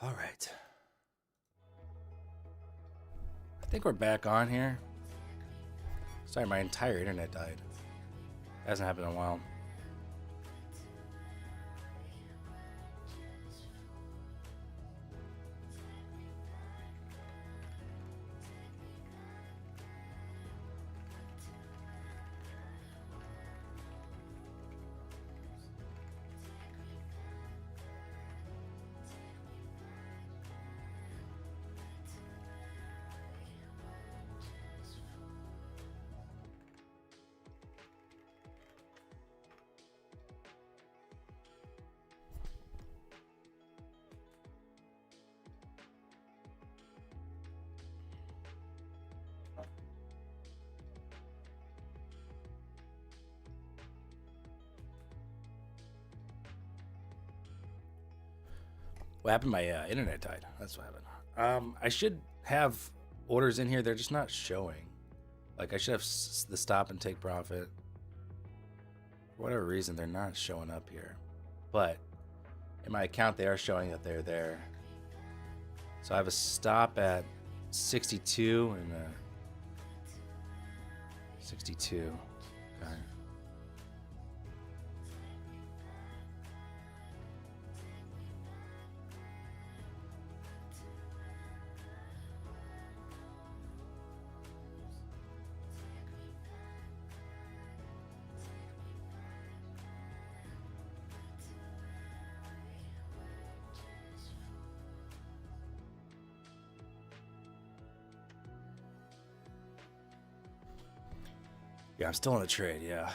All right. I think we're back on here. Sorry, my entire internet died. Hasn't happened in a while. What happened? My internet died. That's what happened. I should have orders in here. They're just not showing. Like I should have the stop and take profit. For whatever reason, they're not showing up here. But in my account, they are showing that they're there. So I have a stop at 62 and a 62. Okay. Yeah, I'm still in the trade, yeah.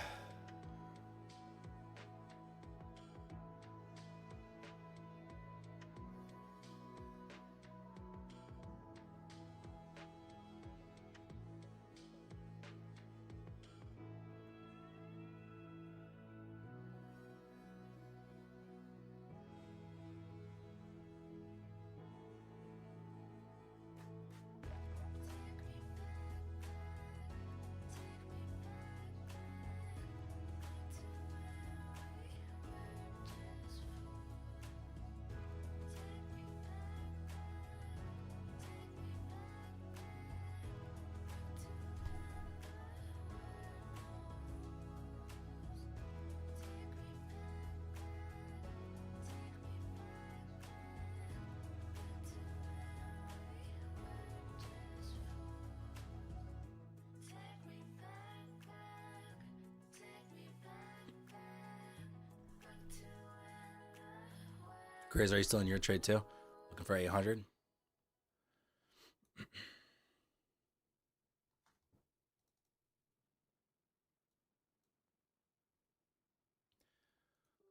Grizz, are you still in your trade too? Looking for 800? I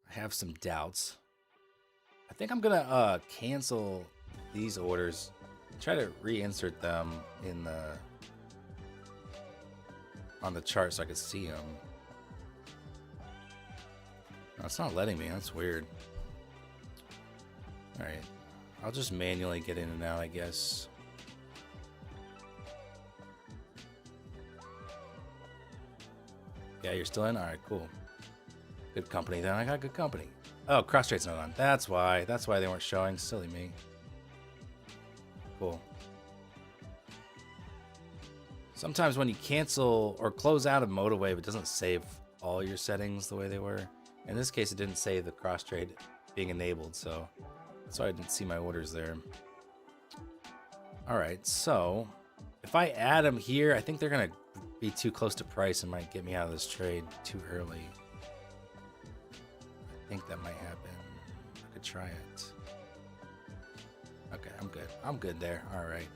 have some doubts. I think I'm gonna cancel these orders and try to reinsert them in on the chart so I can see them. No, it's not letting me. That's weird. All right, I'll just manually get in and out, I guess. Yeah, you're still in? All right, cool. Good company then. I got good company. Oh, cross trade's not on. That's why. That's why they weren't showing. Silly me. Cool. Sometimes when you cancel or close out of MotoWave, it doesn't save all your settings the way they were. In this case, it didn't save the cross trade being enabled, so that's why I didn't see my orders there. All right, so if I add them here, I think they're gonna be too close to price and might get me out of this trade too early. I think that might happen. I could try it. Okay, I'm good. I'm good there. All right.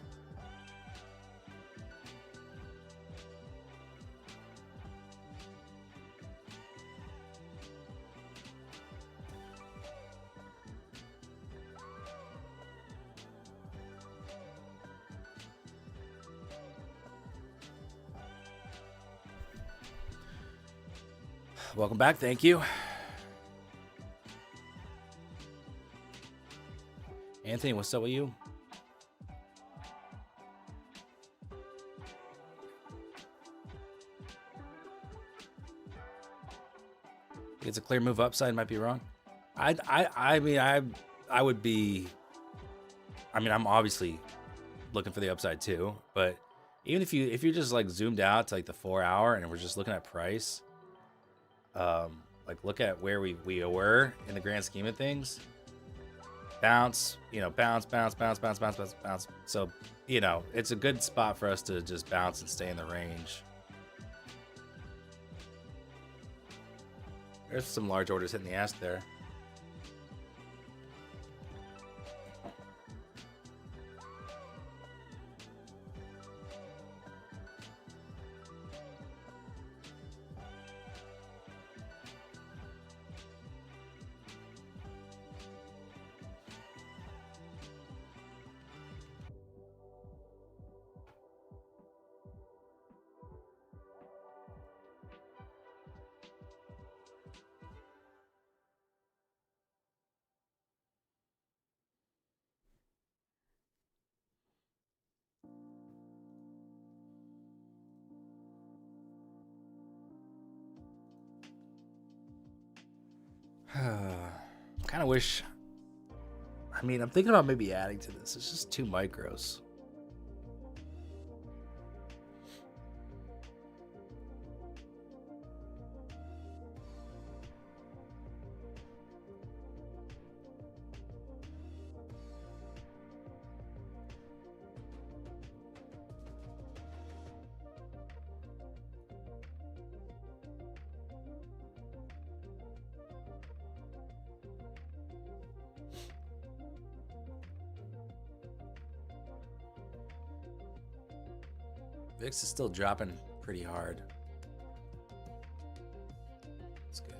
Welcome back. Thank you. Anthony, what's up with you? It's a clear move upside. Might be wrong. I mean, I would be I mean, I'm obviously looking for the upside too, but even if you're just like zoomed out to like the 4 hour and we're just looking at price, like look at where we were in the grand scheme of things. Bounce, bounce, bounce, bounce, bounce, bounce, bounce, bounce. So, it's a good spot for us to just bounce and stay in the range. There's some large orders hitting the ass there. Kind of wish. I mean, I'm thinking about maybe adding to this. It's just 2 micros. VIX is still dropping pretty hard. That's good.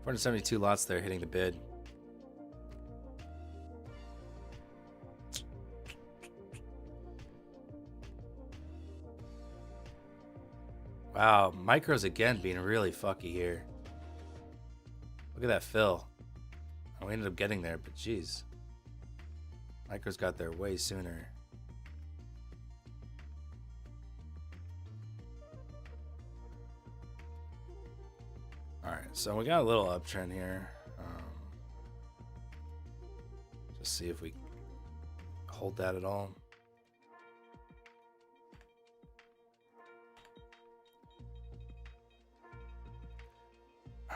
$472 lots there hitting the bid. Wow, micros again being really fucky here. Look at that fill. We ended up getting there, but geez. Micros got there way sooner. Alright, so we got a little uptrend here. Just see if we hold that at all.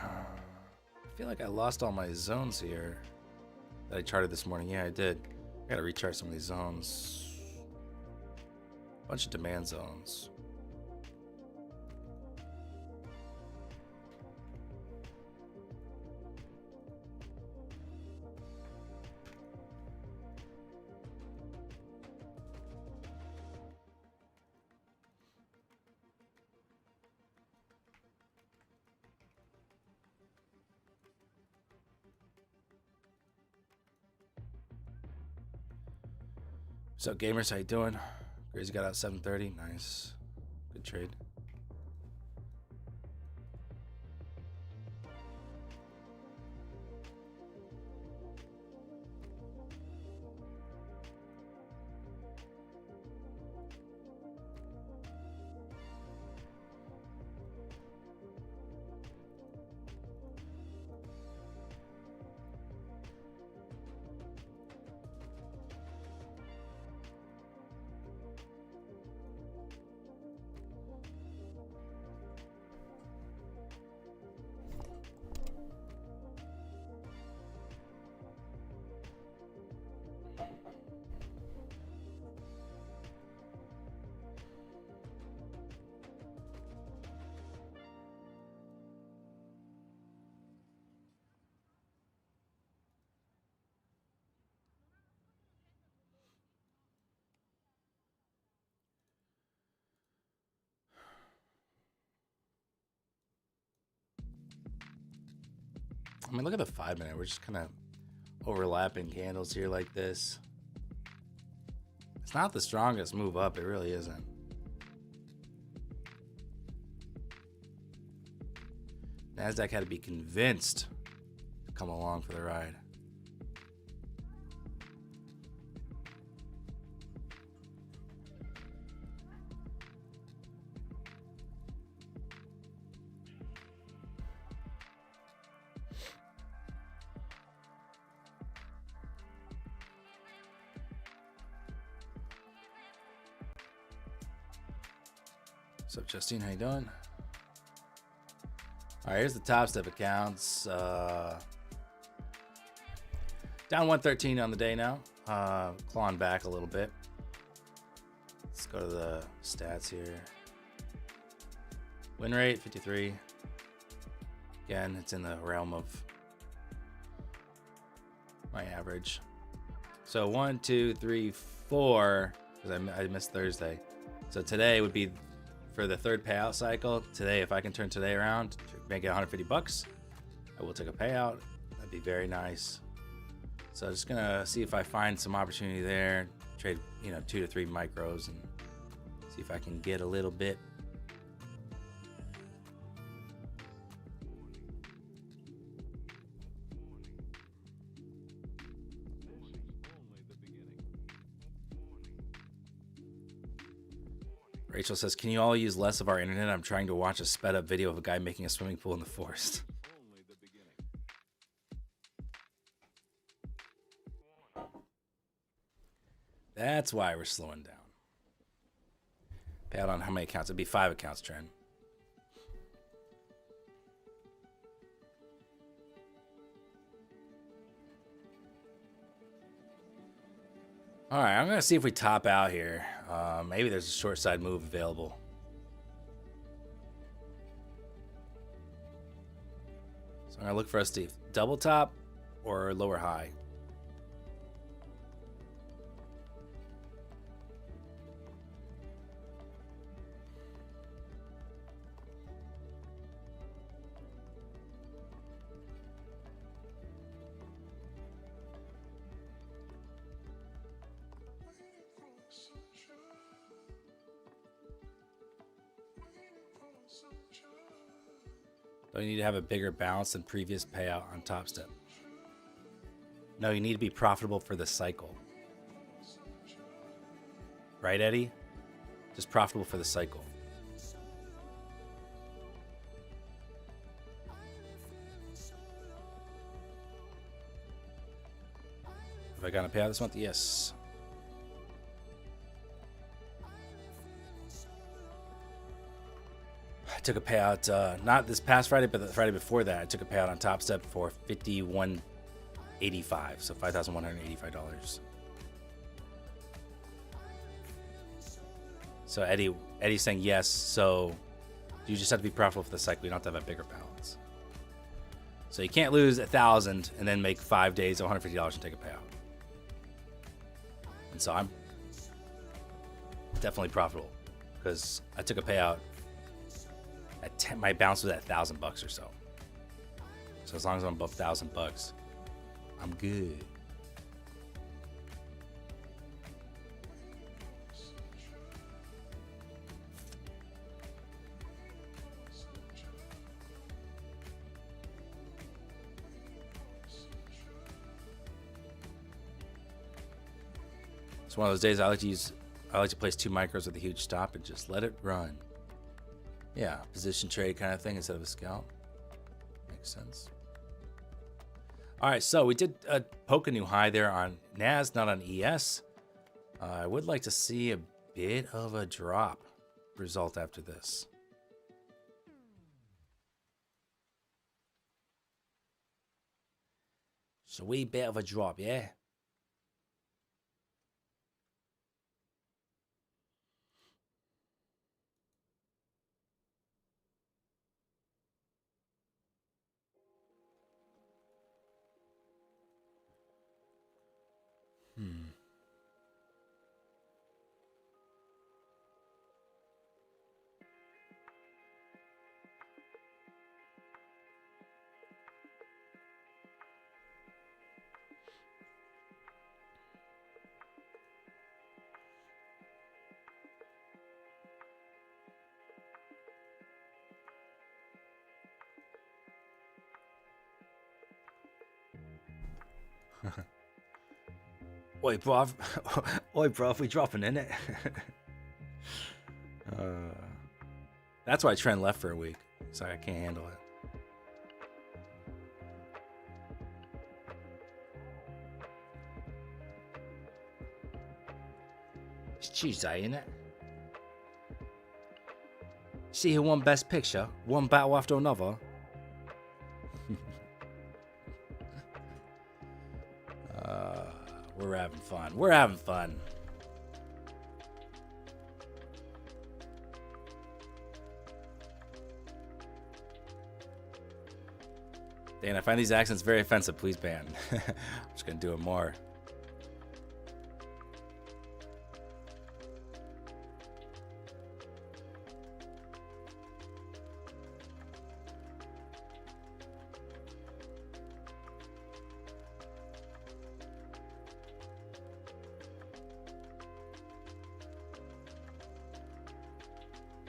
I feel like I lost all my zones here that I charted this morning. Yeah, I did. I gotta rechart some of these zones. Bunch of demand zones. What's up, gamers? How you doing? Crazy got out 7:30. Nice. Good trade. I mean, look at the 5-minute. We're just kind of overlapping candles here like this. It's not the strongest move up. It really isn't. NASDAQ had to be convinced to come along for the ride. What's up, Justine? How you doing? All right, here's the top step accounts. Down 113 on the day now. Clawing back a little bit. Let's go to the stats here. Win rate 53. Again, it's in the realm of my average. So 1, 2, 3, 4, because I missed Thursday. So today would be for the third payout cycle. Today, if I can turn today around, make it 150 bucks, I will take a payout. That'd be very nice. So I'm just gonna see if I find some opportunity there, trade 2 to 3 micros, and see if I can get a little bit. Rachel says, can you all use less of our internet? I'm trying to watch a sped up video of a guy making a swimming pool in the forest. That's why we're slowing down. Payout on how many accounts? It'd be 5 accounts, Trent. All right, I'm going to see if we top out here. Maybe there's a short side move available. So I'm going to look for us to double top or lower high. Don't you need to have a bigger balance than previous payout on top step? No, you need to be profitable for the cycle. Right, Eddie? Just profitable for the cycle. Have I gotten a payout this month? Yes. I took a payout, not this past Friday, but the Friday before that. I took a payout on Top Step for $51.85, so $5,185. So Eddie's saying yes. So you just have to be profitable for the cycle. You don't have to have a bigger balance. So you can't lose 1,000 and then make 5 days of $150 and take a payout. And so I'm definitely profitable because I took a payout. My bounce was at $1,000 or so. So as long as I'm above $1,000, I'm good. It's one of those days I like to place 2 micros with a huge stop and just let it run. Yeah, position trade kind of thing instead of a scalp. Makes sense. All right, so we did poke a new high there on NAS, not on ES. I would like to see a bit of a drop result after this. So wee bit of a drop, yeah? Oi, bruv. Oi, bruv, we dropping in it. That's why Trent left for a week. So I can't handle it. It's Tuesday, isn't it? See who won Best Picture? One battle after another. We're having fun. We're having fun. Dan, I find these accents very offensive. Please ban. I'm just gonna do it more.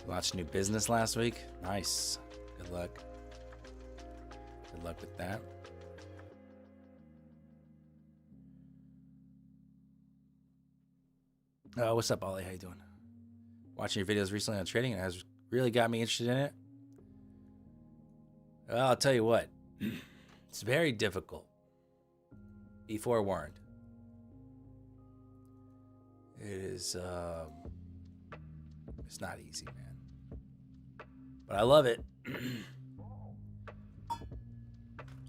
Launched a new business last week. Nice. Good luck. Good luck with that. What's up, Ollie? How you doing? Watching your videos recently on trading, and it has really got me interested in it. Well, I'll tell you what. It's very difficult. Be forewarned. It is, it's not easy, man. But I love it.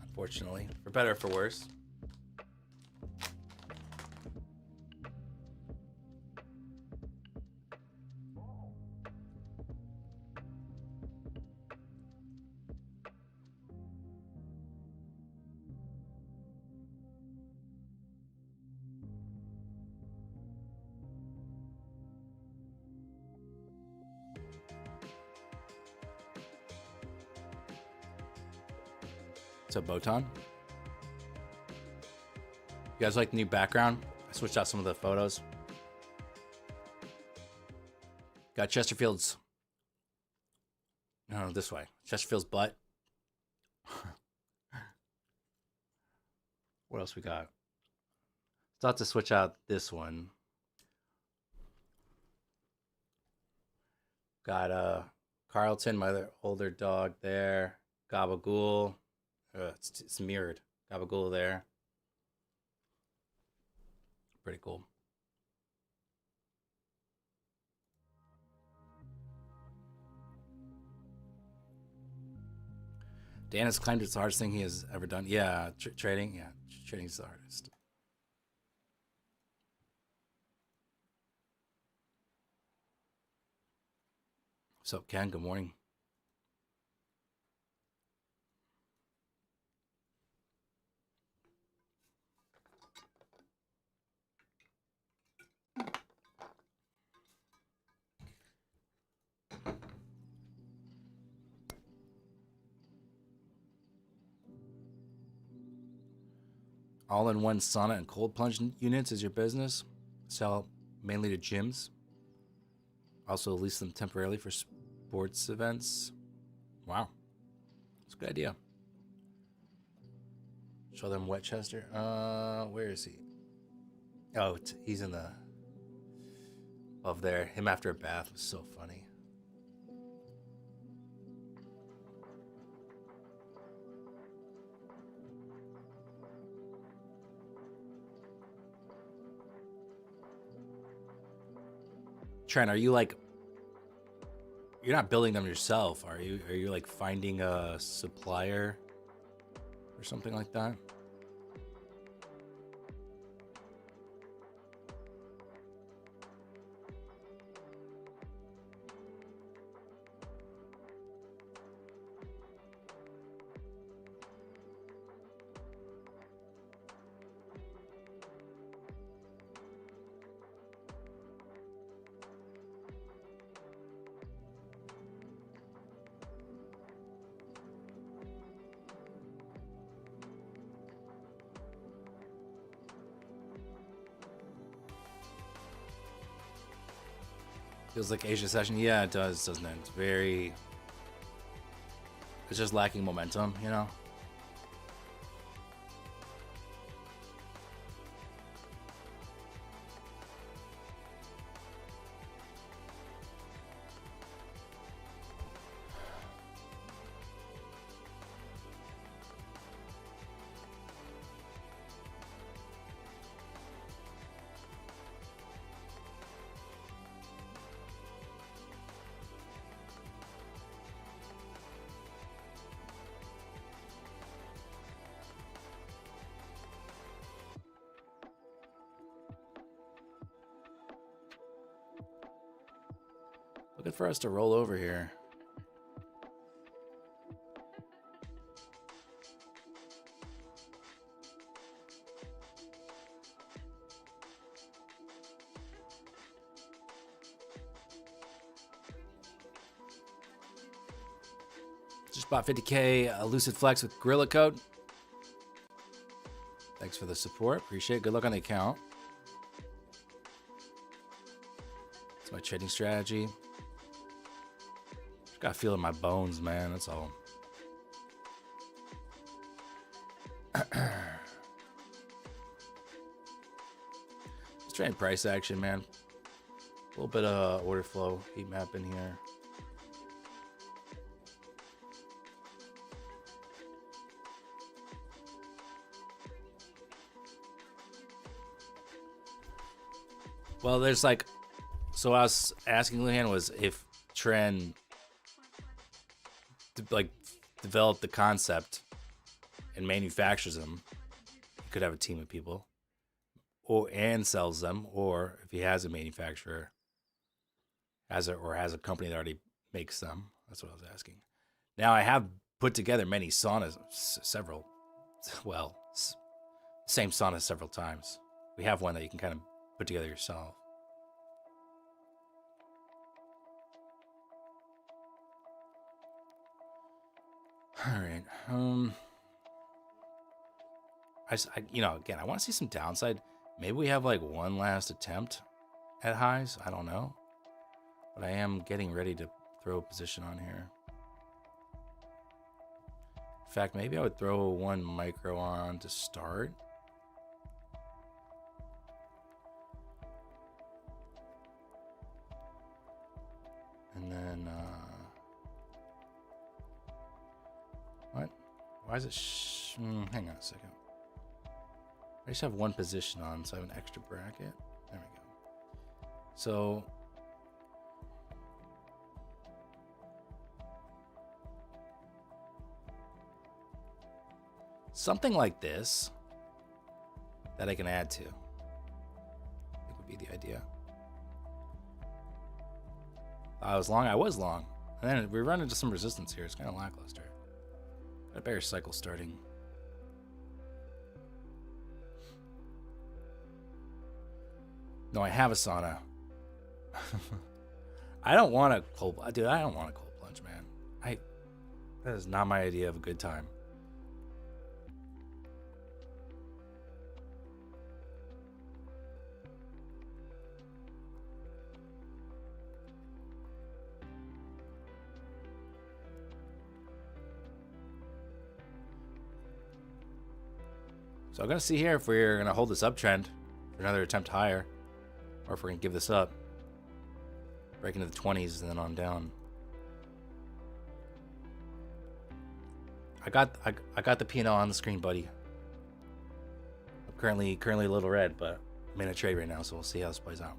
Unfortunately. For better or for worse. What's up, Botan? You guys like the new background? I switched out some of the photos. Got Chesterfield's. No, this way. Chesterfield's butt. What else we got? Thought to switch out this one. Got Carlton, my older dog there. Gabagool. It's mirrored. Gabagool there. Pretty cool. Dan has claimed it's the hardest thing he has ever done. Yeah, trading. Yeah, trading is the hardest. What's up, Ken? Good morning. All-in-one sauna and cold plunge units is your business. Sell mainly to gyms. Also lease them temporarily for sports events. Wow. That's a good idea. Show them Westchester. Where is he? Oh, he's in the... Above there. Him after a bath was so funny. Trent, are you like, you're not building them yourself, are you? Are you like finding a supplier or something like that? Feels like Asia session. Yeah, it does, doesn't it? It's very... It's just lacking momentum, you know? Good for us to roll over here. Just bought 50K Lucid Flex with Gorilla Code. Thanks for the support. Appreciate it. Good luck on the account. It's my trading strategy. Just got a feel in my bones, man. That's all. Just trading price action, man. A little bit of order flow, heat map in here. Well, there's like, so I was asking Luhan was if Tren like developed the concept and manufactures them, he could have a team of people, and sells them, or if he has a manufacturer, has a company that already makes them. That's what I was asking. Now I have put together many saunas, same sauna several times. We have one that you can kind of put together yourself. All right. Again, I want to see some downside. Maybe we have like one last attempt at highs. I don't know, but I am getting ready to throw a position on here. In fact, maybe I would throw one micro on to start. And then, what? Why is it? Hang on a second. I just have one position on, so I have an extra bracket. There we go. So, something like this that I can add to, I think would be the idea. I was long, and then we run into some resistance here. It's kind of lackluster. Got a bear cycle starting. No, I have a sauna. I don't want a cold, dude. I don't want a cold plunge, man. That is not my idea of a good time. So I'm going to see here if we're going to hold this uptrend for another attempt higher, or if we're going to give this up, break into the 20s and then on down. I got the P&L on the screen, buddy. I'm currently a little red, but I'm in a trade right now, so we'll see how this plays out.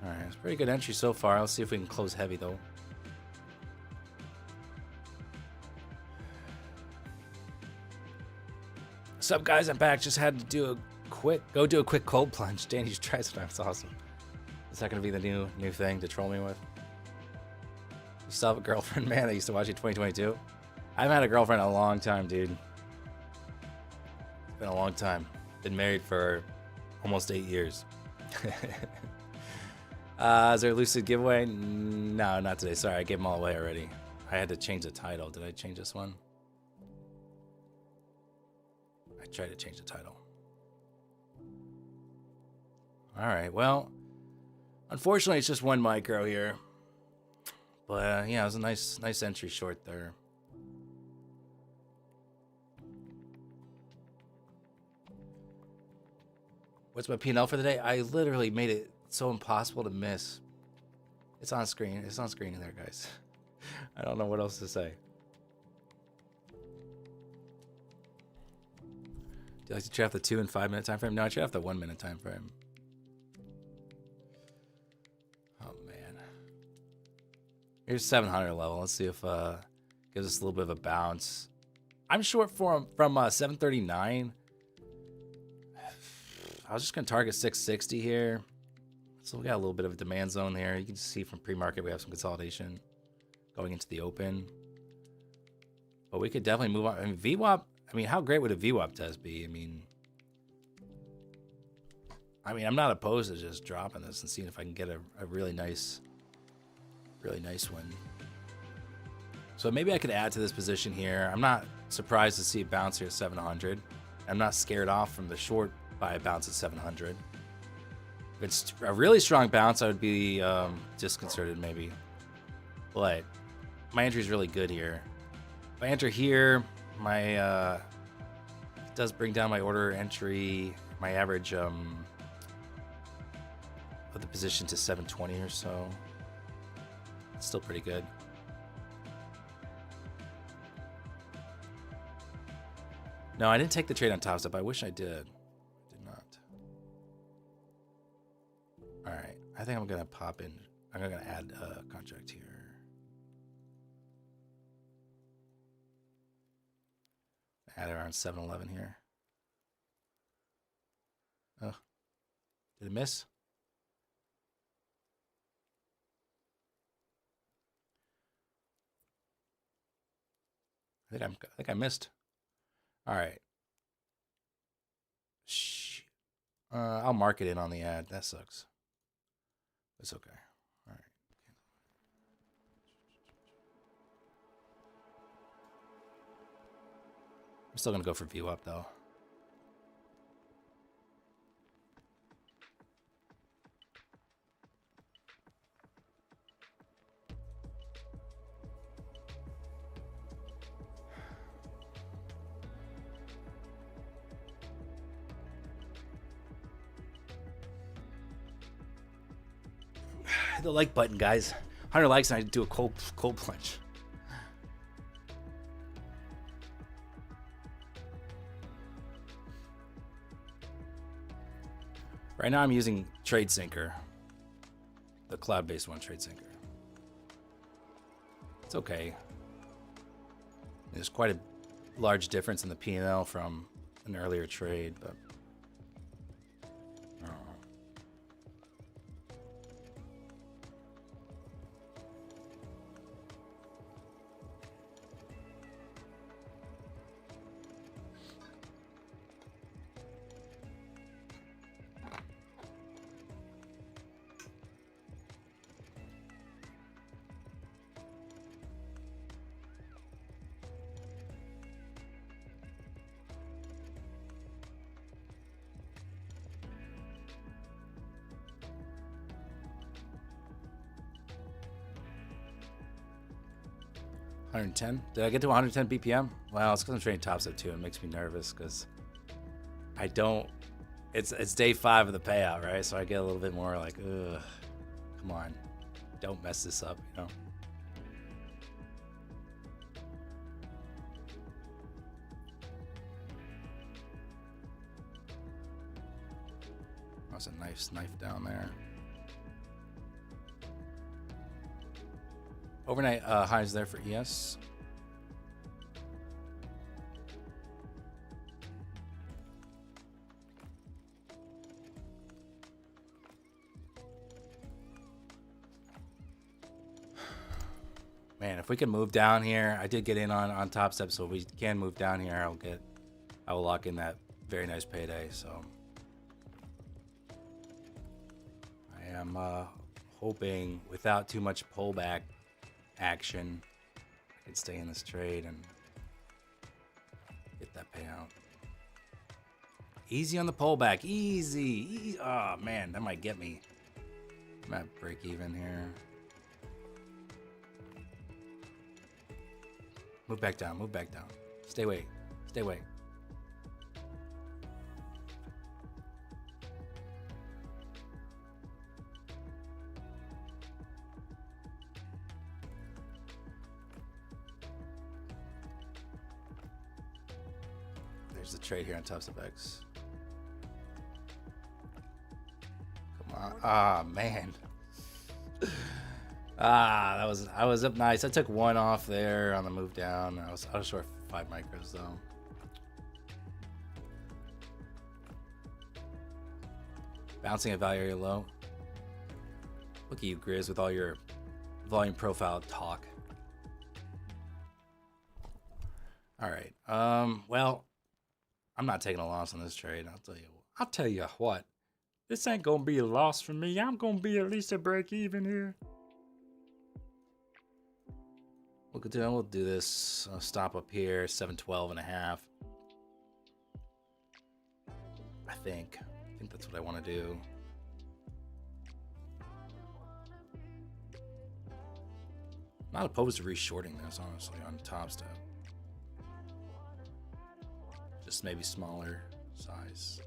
Alright, it's a pretty good entry so far. Let's see if we can close heavy though. What's up, guys? I'm back. Just had to do a quick cold plunge. Danny just tried something. That's awesome. Is that gonna be the new thing to troll me with? You still have a girlfriend, man? I used to watch you 2022. I haven't had a girlfriend in a long time, dude. It's been a long time. Been married for almost 8 years. Is there a Lucid giveaway? No, not today. Sorry, I gave them all away already. I had to change the title. Did I change this one? I tried to change the title. All right, well, unfortunately, it's just one micro here. But yeah, it was a nice entry short there. What's my P&L for the day? I literally made it so impossible to miss. It's on screen. It's on screen in there, guys. I don't know what else to say. Do you like to trade off the 2 and 5 minute time frame? No, I trade off the 1 minute time frame. Oh man. Here's 700 level. Let's see if gives us a little bit of a bounce. I'm short from 739. I was just gonna target 660 here. So we got a little bit of a demand zone there. You can see from pre-market we have some consolidation going into the open. But we could definitely move on. I mean, VWAP, I mean, how great would a VWAP test be? I mean, I'm not opposed to just dropping this and seeing if I can get a really nice one. So maybe I could add to this position here. I'm not surprised to see a bounce here at 700. I'm not scared off from the short by a bounce at 700. If it's a really strong bounce, I would be disconcerted maybe. But my entry is really good here. If I enter here, my it does bring down my order entry, my average of the position to 720 or so. It's still pretty good. No, I didn't take the trade on top step. I wish I did. Did not. All right, I think I'm gonna pop in. I'm gonna add a contract here. Add around 711 here. Oh, did it miss? I think I missed. All right. Shh. I'll mark it in on the ad. That sucks. It's okay. All right. I'm still gonna go for view up though. Hit the like button, guys. 100 likes and I do a cold plunge. Right now I'm using TradeSyncer, the cloud-based one, TradeSyncer. It's okay. There's quite a large difference in the P&L from an earlier trade, but I don't know. $110? Did I get to 110 BPM? Well, it's because I'm trading top step too. It makes me nervous because I don't. It's day 5 of the payout, right? So I get a little bit more like, ugh, come on, don't mess this up, you know. That's a nice knife down there. Overnight highs there for ES. Man, if we can move down here, I did get in on top step, so if we can move down here, I will lock in that very nice payday. So I am hoping without too much pullback action, I can stay in this trade and get that payout. Easy on the pullback, easy. Oh man, that might get me. I might break even here. Move back down, move back down. Stay away, stay away. There's a trade here on top of X. Come on. Ah, man. I was up nice. I took one off there on the move down. I was short 5 micros though. Bouncing at value area low. Look at you, Grizz, with all your volume profile talk. All right. Well, I'm not taking a loss on this trade. I'll tell you what. This ain't gonna be a loss for me. I'm gonna be at least a break even here. We'll do this. I'll stop up here, 712.5. I think that's what I want to do. I'm not opposed to reshorting this, honestly, on top step. Just maybe smaller size.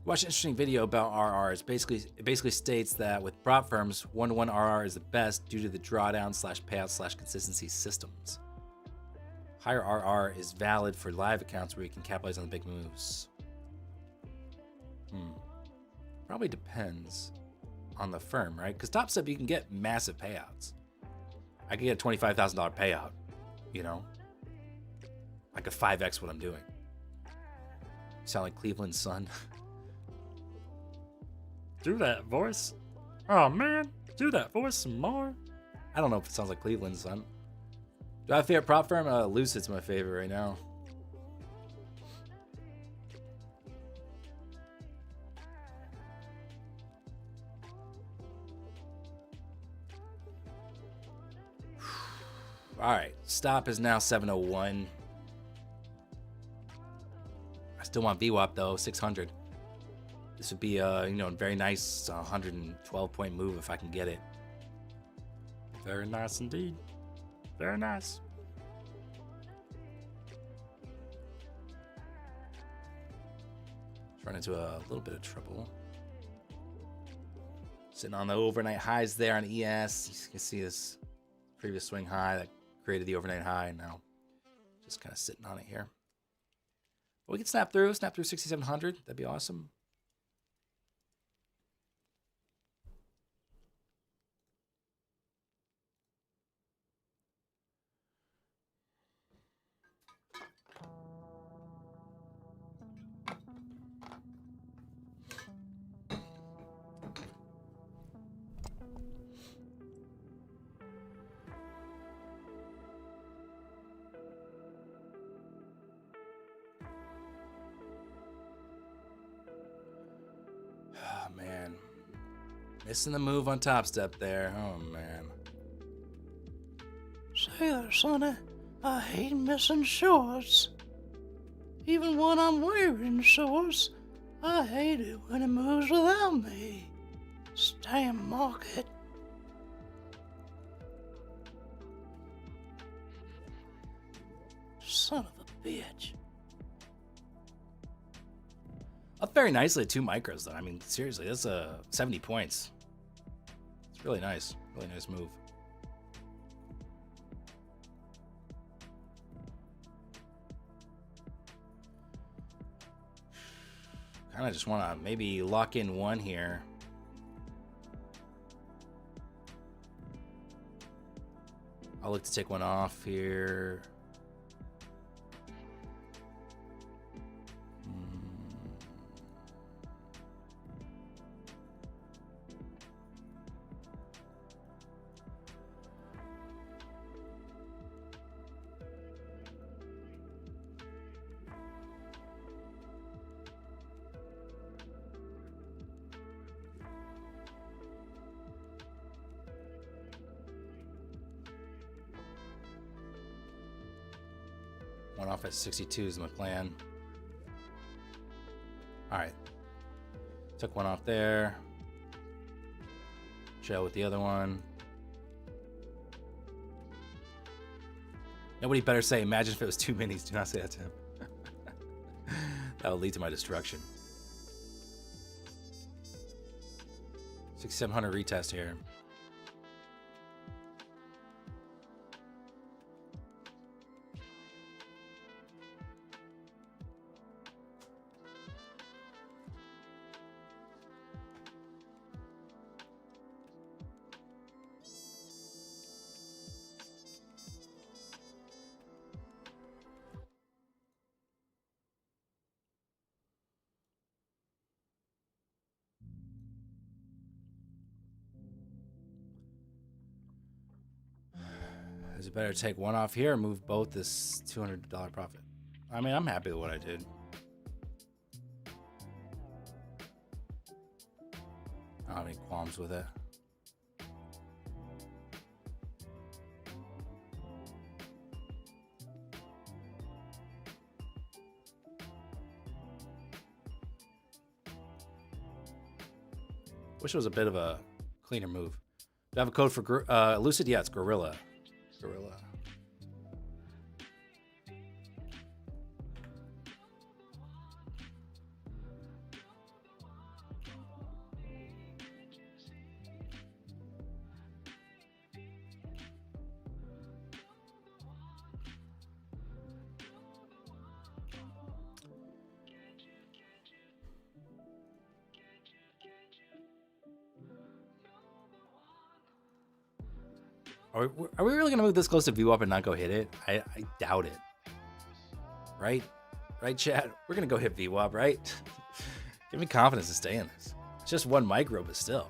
Watch an interesting video about RRs. It basically states that with prop firms, 1-to-1 RR is the best due to the drawdown / payout / consistency systems. Higher RR is valid for live accounts where you can capitalize on the big moves. Probably depends on the firm, right? Because top step you can get massive payouts. I could get a $25,000 payout, you know? I could 5x what I'm doing. You sound like Cleveland's son. Do that voice. Oh man, do that voice some more. I don't know if it sounds like Cleveland's son. Do I have a favorite prop firm? Lucid's my favorite right now. All right, stop is now 701. I still want VWAP though, 600. This would be a very nice 112 point move if I can get it. Very nice indeed. Very nice. Run into a little bit of trouble. Sitting on the overnight highs there on ES. You can see this previous swing high that created the overnight high. Now just kind of sitting on it here. But we can snap through 6,700. That'd be awesome. Man, missing the move on top step there. Oh man. Say there, sonny, I hate missing shorts. Even when I'm wearing shorts, I hate it when it moves without me. Damn market. Son of a bitch. Up very nicely at 2 micros, though. I mean, seriously, that's 70 points. It's really nice. Really nice move. Kind of just want to maybe lock in one here. I'll look to take one off here. One off at 62 is my plan. All right. Took one off there. Chill with the other one. Nobody better say, imagine if it was 2 minis. Do not say that to him. That will lead to my destruction. 6,700 retest here. Is it better to take one off here or move both this $200 profit? I mean, I'm happy with what I did. I don't have any qualms with it. Wish it was a bit of a cleaner move. Do I have a code for Lucid? Yeah, it's Gorilla. Gorilla. Are we really gonna move this close to VWAP and not go hit it? I doubt it. Right? Right, chat? We're gonna go hit VWAP, right? Give me confidence to stay in this. It's just one micro, but still.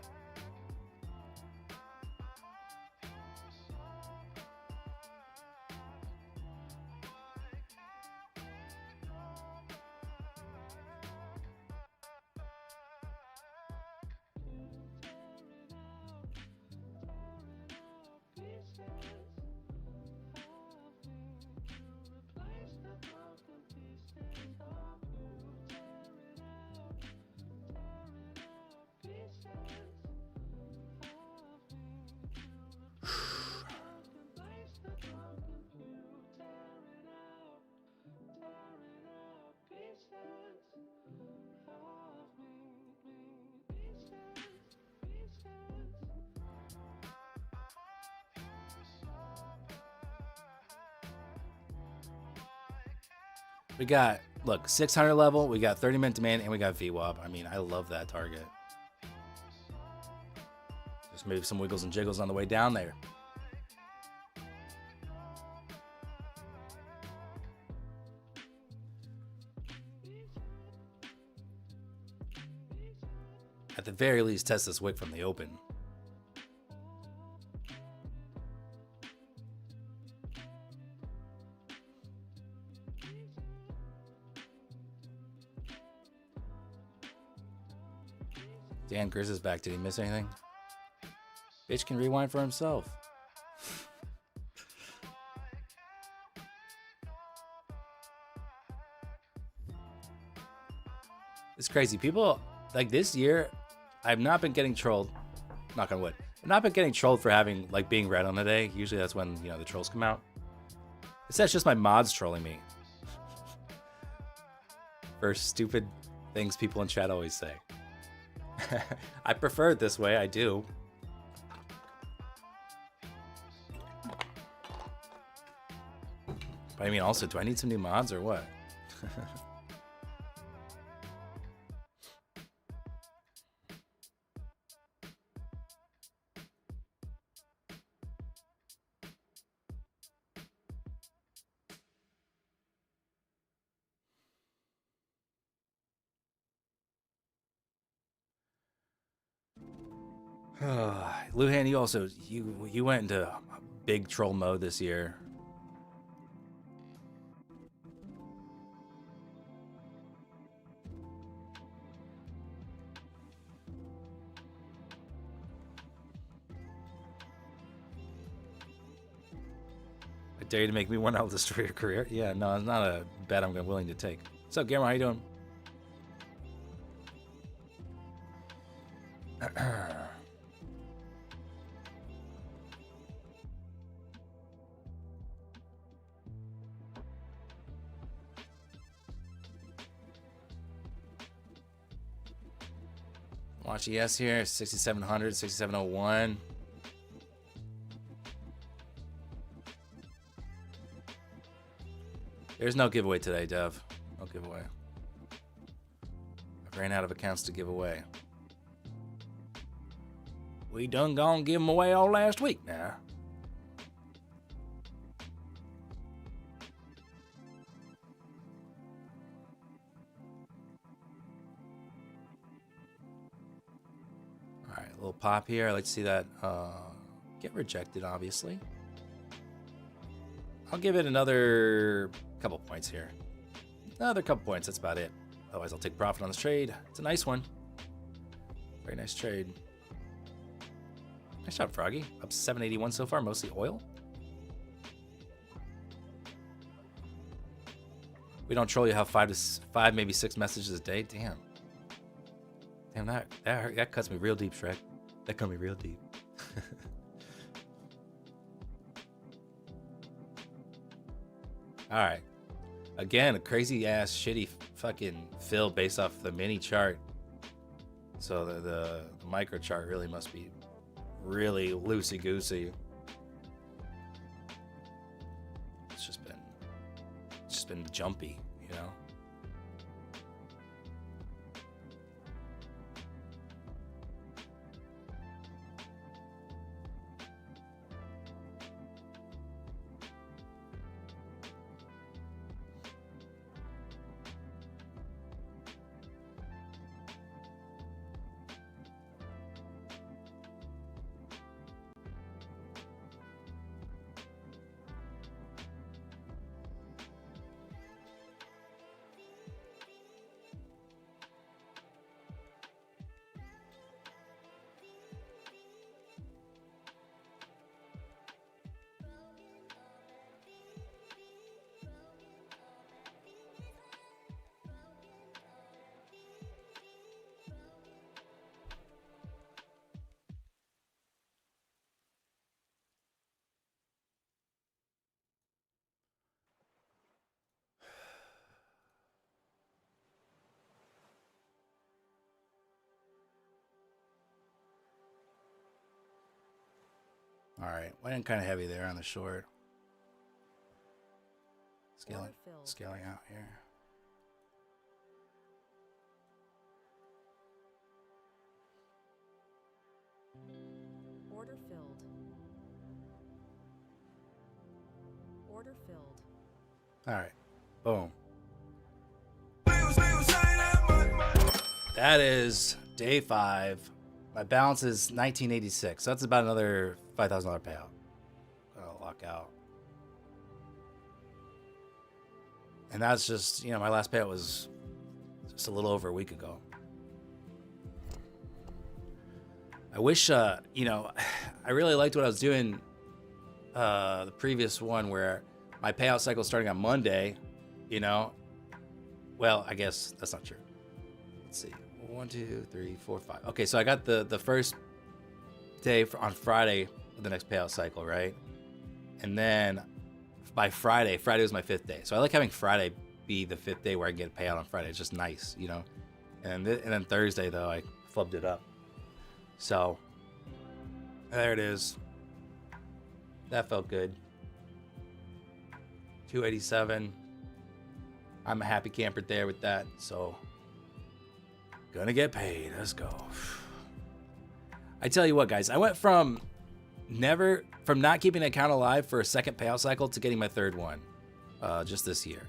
We got, look, 600 level, we got 30-minute demand, and we got VWAP. I mean, I love that target. Just maybe some wiggles and jiggles on the way down there. At the very least, test this wick from the open. Dan Grizz is back. Did he miss anything? Bitch can rewind for himself. It's crazy. People, like this year, I've not been getting trolled. Knock on wood. I've not been getting trolled for having, like, being red on the day. Usually that's when, you know, the trolls come out. It's just my mods trolling me. For stupid things people in chat always say. I prefer it this way, I do. But I mean, also, do I need some new mods or what? Luhan, you went into big troll mode this year. I dare you to make me one. I'll destroy your career. Yeah, no, it's not a bet I'm willing to take. What's up, Gamer? How you doing? Watch ES here, 6700, 6701. There's no giveaway today, Dev. No giveaway. I ran out of accounts to give away. We done gone give them away all last week now. Alright, a little pop here. I like to see that get rejected, obviously. I'll give it another couple points here. Another couple points, that's about it. Otherwise, I'll take profit on this trade. It's a nice one. Very nice trade. Nice job, Froggy. Up 781 so far, mostly oil. We don't troll you have five, maybe 6 messages a day. Damn. Damn, that cuts me real deep, Shrek. That cut me real deep. All right. Again, a crazy ass shitty fucking fill based off the mini chart. So the micro chart really must be really loosey goosey. It's just been jumpy, you know. All right, went in kind of heavy there on the short. Scaling out here. Order filled. Order filled. All right, boom. That is day 5. My balance is 1986, so that's about another $5,000 payout. I'll lock out. And that's just, you know, my last payout was just a little over a week ago. I wish, you know, I really liked what I was doing the previous one where my payout cycle is starting on Monday, you know. Well, I guess that's not true. Let's see. 1, 2, 3, 4, 5. Okay, so I got the first day on Friday of the next payout cycle, right? And then by Friday was my 5th day. So I like having Friday be the 5th day where I get a payout on Friday. It's just nice, you know. And then Thursday though, I flubbed it up. So there it is. That felt good. 287. I'm a happy camper there with that. So gonna get paid. Let's go. I tell you what, guys, I went from not keeping an account alive for a second payout cycle to getting my 3rd one just this year.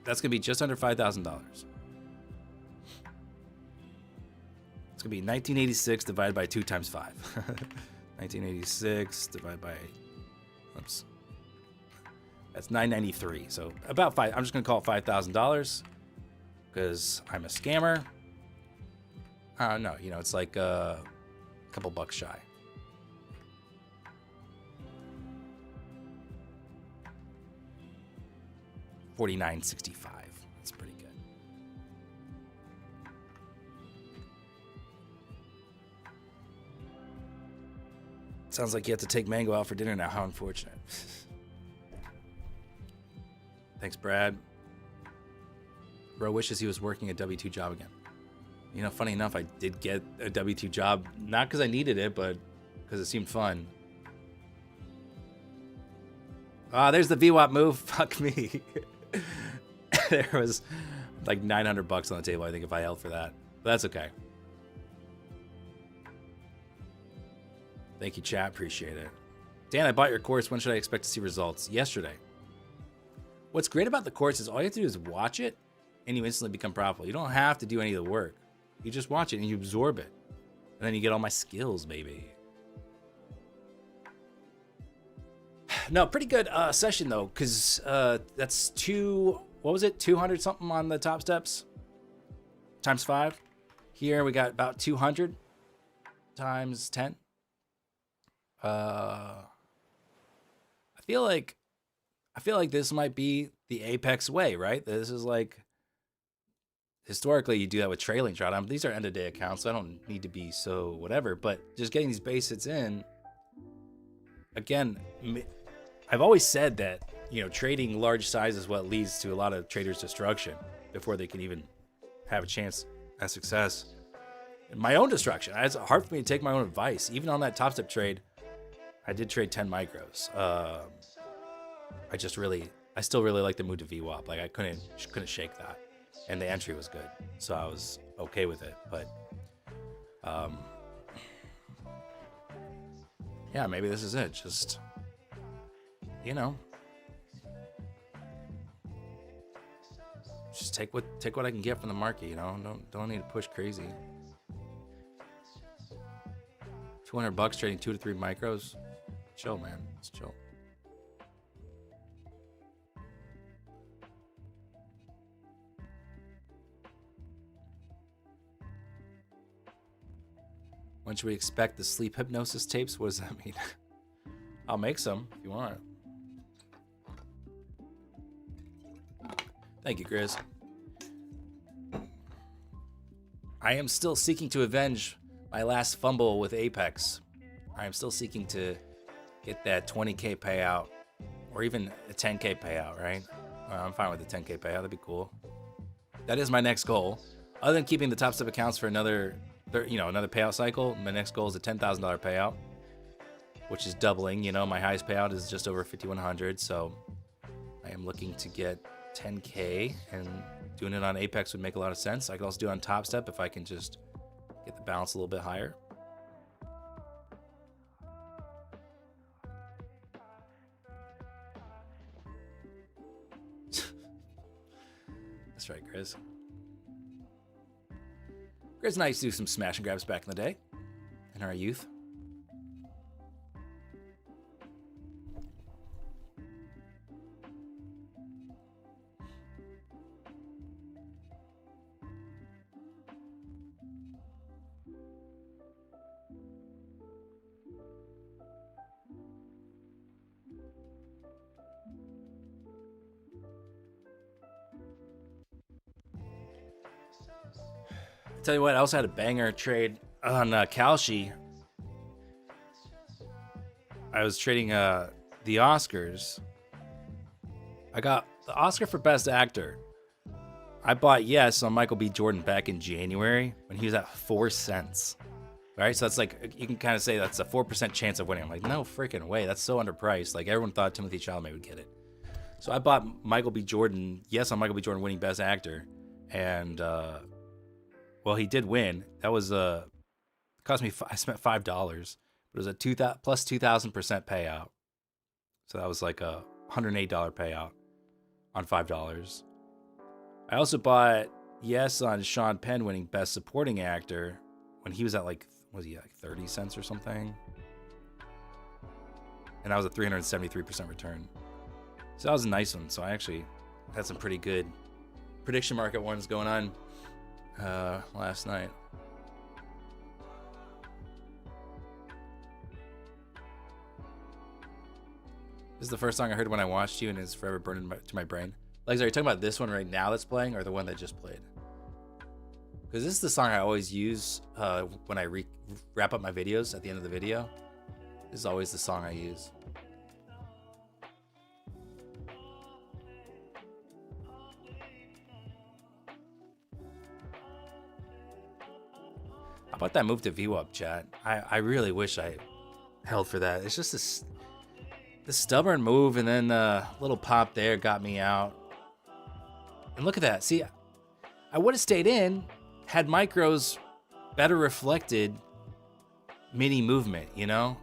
That's gonna be just under $5,000. It's gonna be 1986 divided by 2 times 5. 1986 divided by, oops, that's 993. So about 5. I'm just gonna call it $5,000 because I'm a scammer. No, you know, it's like a couple bucks shy. $49.65. That's pretty good. Sounds like you have to take Mango out for dinner now. How unfortunate. Thanks, Brad. Bro wishes he was working a W-2 job again. You know, funny enough, I did get a W-2 job, not because I needed it, but because it seemed fun. Ah, there's the VWAP move. Fuck me. There was like $900 on the table, I think, if I held for that. But that's okay. Thank you, chat. Appreciate it. Dan, I bought your course. When should I expect to see results? Yesterday. What's great about the course is all you have to do is watch it, and you instantly become profitable. You don't have to do any of the work. You just watch it, and you absorb it. And then you get all my skills, baby. No, pretty good session though, because that's what was it, 200 something on the top steps times 5. Here we got about 200 times 10. I feel like this might be the apex way, right? This is like, historically you do that with trailing drawdown. These are end of day accounts, so I don't need to be so whatever, but just getting these base hits in, again, I've always said that, trading large size is what leads to a lot of traders' destruction before they can even have a chance at success. And my own destruction. It's hard for me to take my own advice. Even on that top step trade, I did trade 10 micros. I still really like the move to VWAP. Like I couldn't shake that, and the entry was good, so I was okay with it. But yeah, maybe this is it. Just just take what I can get from the market. Don't need to push crazy. $200 trading 2 to 3 micros. Chill, man. It's chill. When should we expect the sleep hypnosis tapes? What does that mean? I'll make some if you want. Thank you, Grizz. I am still seeking to avenge my last fumble with Apex. I am still seeking to get that 20K payout or even a 10K payout, right? I'm fine with the 10K payout. That'd be cool. That is my next goal. Other than keeping the top step accounts for another payout cycle, my next goal is a $10,000 payout, which is doubling. My highest payout is just over 5,100, so I am looking to get 10K, and doing it on Apex would make a lot of sense. I could also do it on Top Step if I can just get the balance a little bit higher. That's right, Grizz. Grizz and I used to do some smash and grabs back in the day, in our youth. Tell you what, I also had a banger trade on Kalshi. I was trading the Oscars. I got the Oscar for Best Actor. I bought Yes on Michael B. Jordan back in January when he was at 4 cents. All right, so that's like, you can kind of say that's a 4% chance of winning. I'm like, no freaking way. That's so underpriced. Like, everyone thought Timothée Chalamet would get it. So I bought Michael B. Jordan, Yes on Michael B. Jordan winning Best Actor. And, well, he did win. That was cost me. I spent $5, but it was a plus 2,000% payout. So that was like a $108 payout on $5. I also bought Yes on Sean Penn winning Best Supporting Actor when he was at like 30 cents or something, and that was a 373% return. So that was a nice one. So I actually had some pretty good prediction market ones going on last night. This is the first song I heard when I watched you, and it's forever burned to my brain. Legs, are you talking about this one right now that's playing, or the one that just played? Because this is the song I always use when I wrap up my videos at the end of the video. This is always the song I use. How about that move to VWAP, chat? I really wish I held for that. It's just this stubborn move, and then a little pop there got me out. And look at that. See, I would have stayed in had micros better reflected mini movement, you know?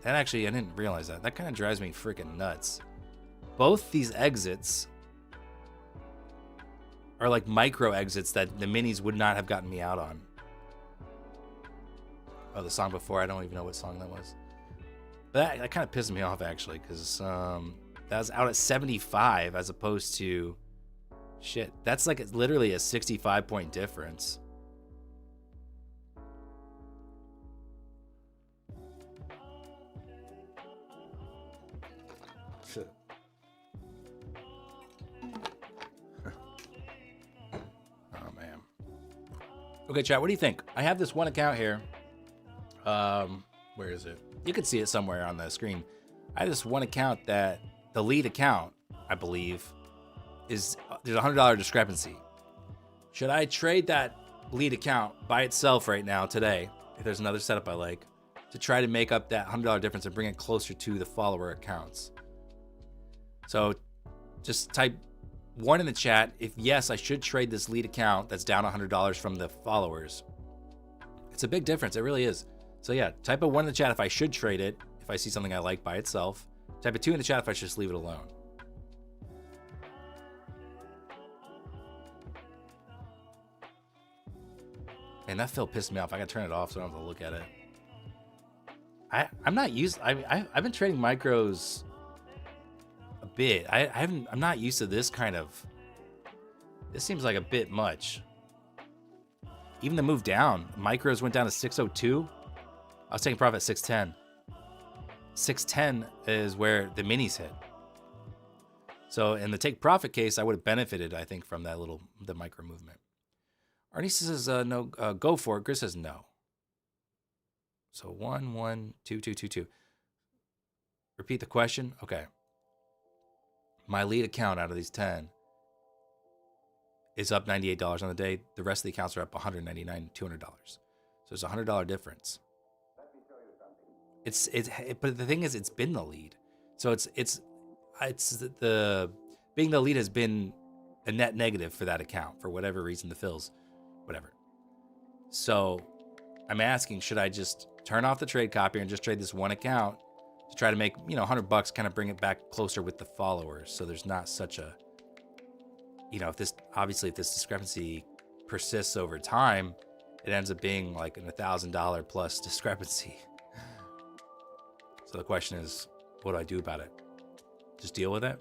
That actually, I didn't realize that. That kind of drives me freaking nuts. Both these exits are like micro exits that the minis would not have gotten me out on. Oh, the song before, I don't even know what song that was. But that kind of pissed me off, actually, because that was out at 75 as opposed to... Shit, that's like literally a 65-point difference. Oh, man. Okay, chat, what do you think? I have this one account here. Where is it? You can see it somewhere on the screen. I have this one account that the lead account, I believe, is there's a $100 discrepancy. Should I trade that lead account by itself right now today, if there's another setup I like, to try to make up that $100 difference and bring it closer to the follower accounts? So just type 1 in the chat if yes, I should trade this lead account that's down $100 from the followers. It's a big difference. It really is. So yeah, type a 1 in the chat if I should trade it, if I see something I like by itself. Type a 2 in the chat if I should just leave it alone. And that fill pissed me off. I gotta turn it off so I don't have to look at it. I'm not used. I've been trading micros a bit. I'm not used to this kind of. This seems like a bit much. Even the move down, micros went down to 602. I was taking profit at 610. 610 is where the minis hit. So in the take profit case, I would have benefited, I think, from that the micro movement. Arnie says no, go for it. Chris says no. So 1, 1, 2, 2, 2, 2. Repeat the question. Okay. My lead account out of these 10 is up $98 on the day. The rest of the accounts are up $199, $200. So it's a $100 difference. But the thing is, it's been the lead. So it's the being the lead has been a net negative for that account for whatever reason, the fills, whatever. So I'm asking, should I just turn off the trade copier and just trade this one account to try to make, $100, kind of bring it back closer with the followers, so there's not such a, if this discrepancy persists over time, it ends up being like an $1,000 plus discrepancy. So the question is, what do I do about it? Just deal with it?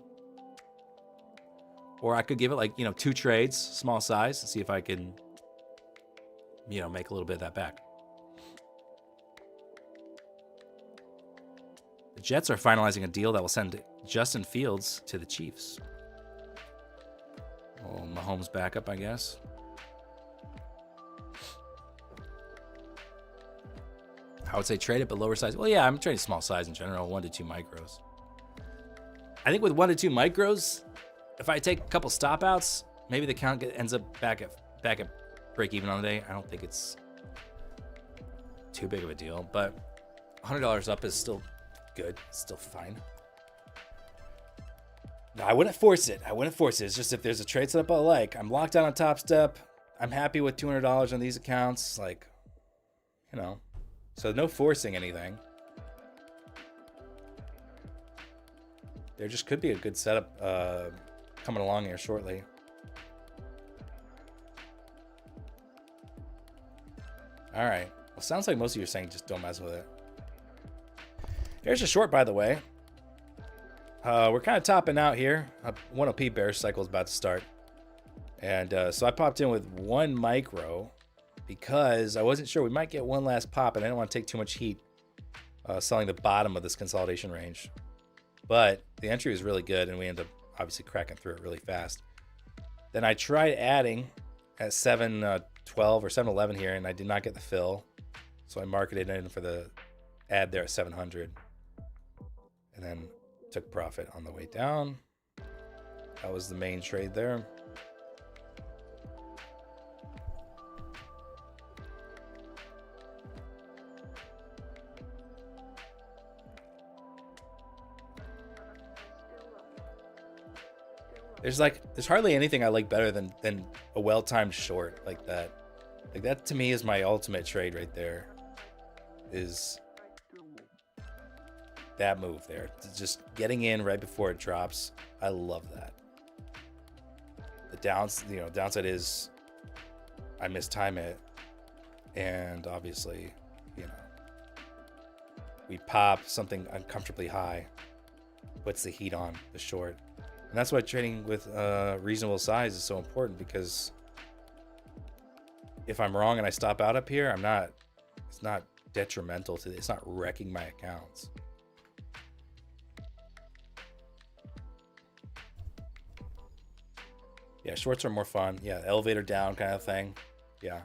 Or I could give it 2 trades, small size, and see if I can, make a little bit of that back. The Jets are finalizing a deal that will send Justin Fields to the Chiefs. Oh, Mahomes backup, I guess. I would say trade it, but lower size. Well, yeah, I'm trading small size in general, 1 to 2 micros. I think with 1 to 2 micros, if I take a couple stop outs, maybe the count ends up back at break even on the day. I don't think it's too big of a deal, but $100 up is still good. It's still fine. No, I wouldn't force it. It's just if there's a trade setup I like, I'm locked down on Top Step. I'm happy with $200 on these accounts. So no forcing anything. There just could be a good setup coming along here shortly. All right. Well, sounds like most of you are saying just don't mess with it. Here's a short, by the way. We're kind of topping out here. 1OP bearish cycle is about to start. And so I popped in with 1 micro because I wasn't sure. We might get one last pop, and I didn't want to take too much heat selling the bottom of this consolidation range. But the entry was really good, and we ended up obviously cracking through it really fast. Then I tried adding at 712 or 711 here, and I did not get the fill. So I marketed in for the add there at 700. And then took profit on the way down. That was the main trade there. There's hardly anything I like better than a well-timed short like that. Like that to me is my ultimate trade right there. Is that move there. Just getting in right before it drops. I love that. The downside is I mistime it. And obviously, we pop something uncomfortably high, puts the heat on the short. And that's why trading with reasonable size is so important, because if I'm wrong and I stop out up here, it's not detrimental to it's not wrecking my accounts. Yeah, shorts are more fun. Yeah, elevator down kind of thing. Yeah,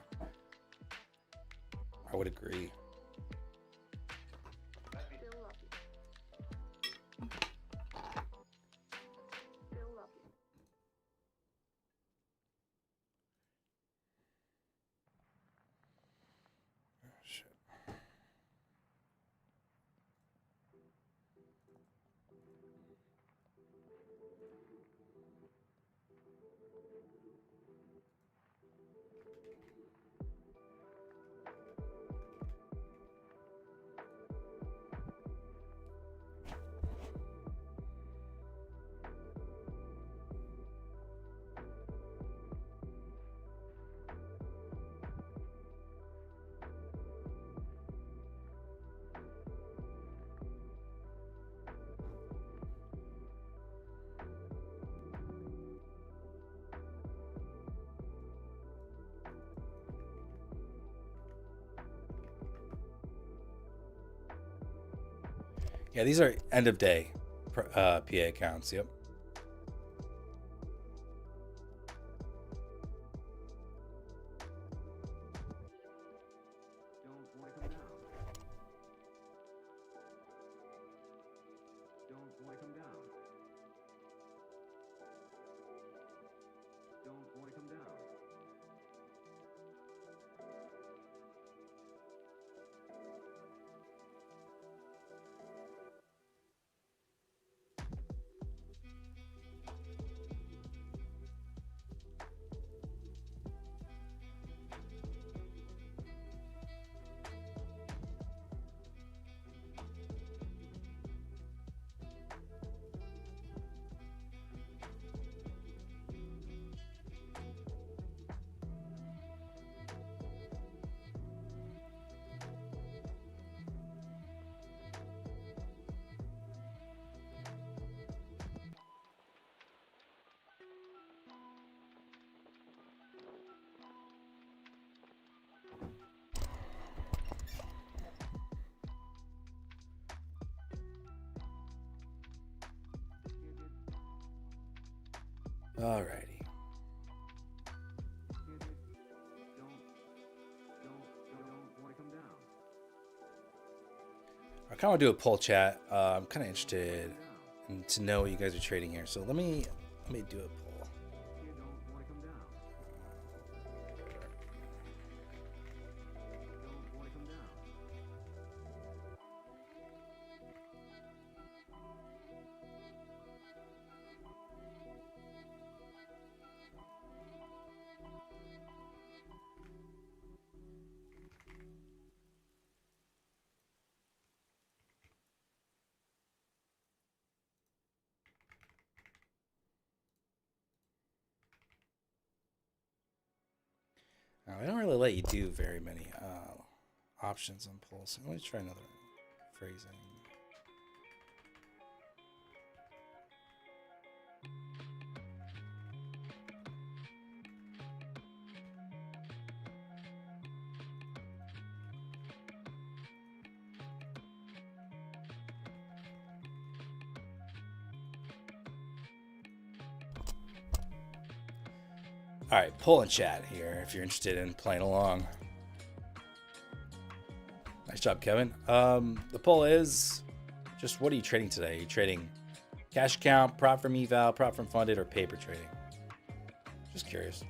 I would agree. Yeah, these are end of day PA accounts. Yep. Alrighty. I kind of want to do a poll chat. I'm kind of interested to know what you guys are trading here. So let me do a poll. Now, I don't really let you do very many options on polls. So let me try another phrasing. All right, poll and chat here if you're interested in playing along. Nice job, Kevin. The poll is just, what are you trading today? Are you trading cash account, prop from eval, prop from funded, or paper trading? Just curious.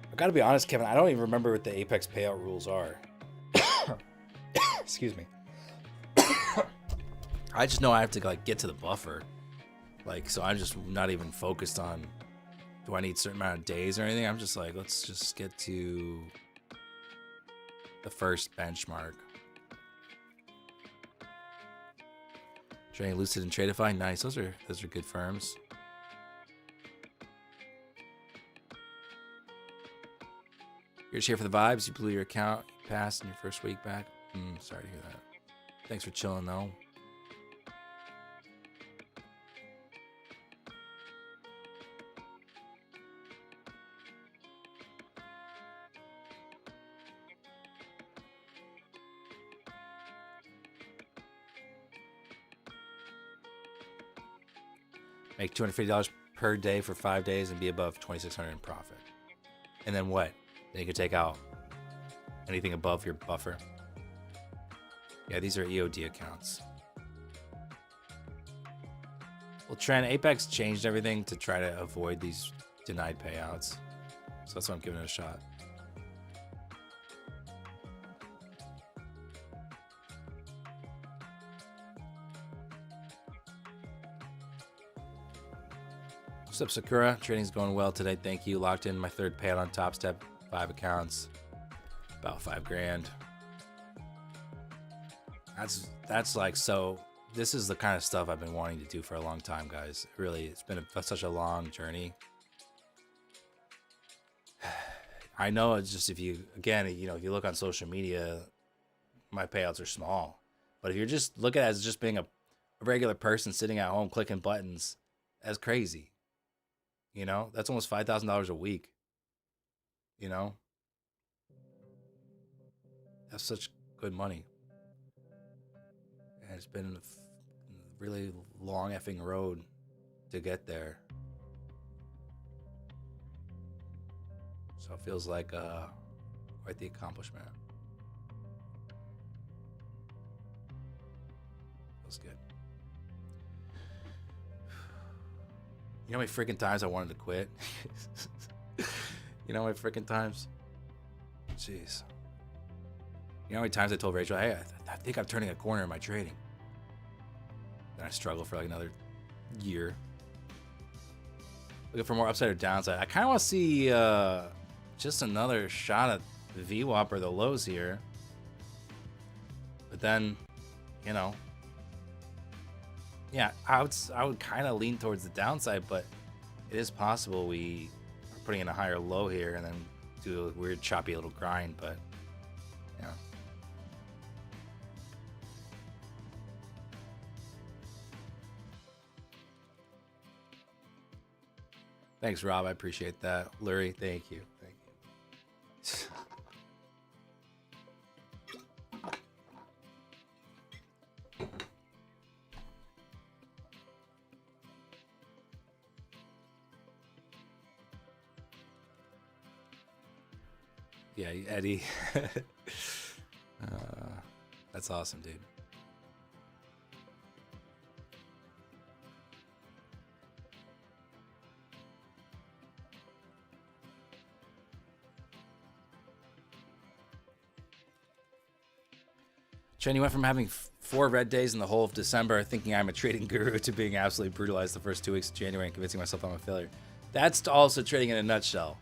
I gotta be honest, Kevin, I don't even remember what the Apex payout rules are. Excuse me. I just know I have to like get to the buffer. Like, so I'm just not even focused on, do I need a certain amount of days or anything? I'm just like, let's just get to the first benchmark. Trading Lucid and Tradeify, nice. Those are good firms. You're just here for the vibes. You blew your account, passed in your first week back. Sorry to hear that. Thanks for chilling though. Make $250 per day for 5 days and be above $2,600 in profit. And then what? Then you can take out anything above your buffer. Yeah, these are EOD accounts. Well, Trent, Apex changed everything to try to avoid these denied payouts. So that's why I'm giving it a shot. What's up, Sakura? Trading's going well today. Thank you. Locked in my third payout on Top Step. 5 accounts. About $5 grand. That's like, so this is the kind of stuff I've been wanting to do for a long time, guys. Really, it's been such a long journey. I know it's just, if you, again, you know, if you look on social media, my payouts are small. But if you're just look at it as just being a regular person sitting at home clicking buttons, that's crazy. You know, that's almost $5,000 a week. You know, that's such good money. And it's been a really long effing road to get there. So it feels like quite the accomplishment. Feels good. You know how many freaking times I wanted to quit? You know how many freaking times? Jeez. You know how many times I told Rachel, hey, I think I'm turning a corner in my trading. Then I struggle for like another year. Looking for more upside or downside. I kind of want to see just another shot at the VWAP or the lows here. But then, you know, yeah, I would kind of lean towards the downside, but it is possible we are putting in a higher low here and then do a weird choppy little grind, but yeah. Thanks, Rob. I appreciate that. Lurie, thank you. Thank you. Yeah, Eddie. That's awesome, dude. Chen, you went from having 4 red days in the whole of December, thinking I'm a trading guru, to being absolutely brutalized the first 2 weeks of January and convincing myself I'm a failure. That's also trading in a nutshell.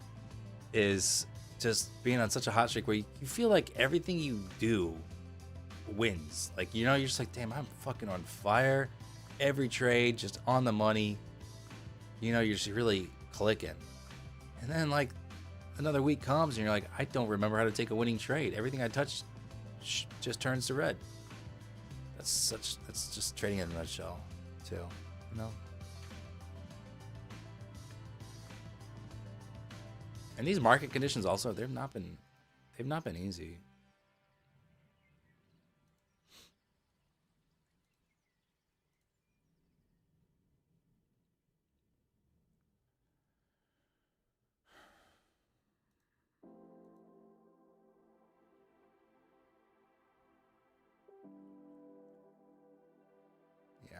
Is just being on such a hot streak where you feel like everything you do wins. Like, you know, you're just like, damn, I'm fucking on fire. Every trade just on the money. You know, you're just really clicking. And then like another week comes and you're like, I don't remember how to take a winning trade. Everything I touch just turns to red. That's just trading in a nutshell too, you know. And these market conditions also, they've not been easy. Yeah.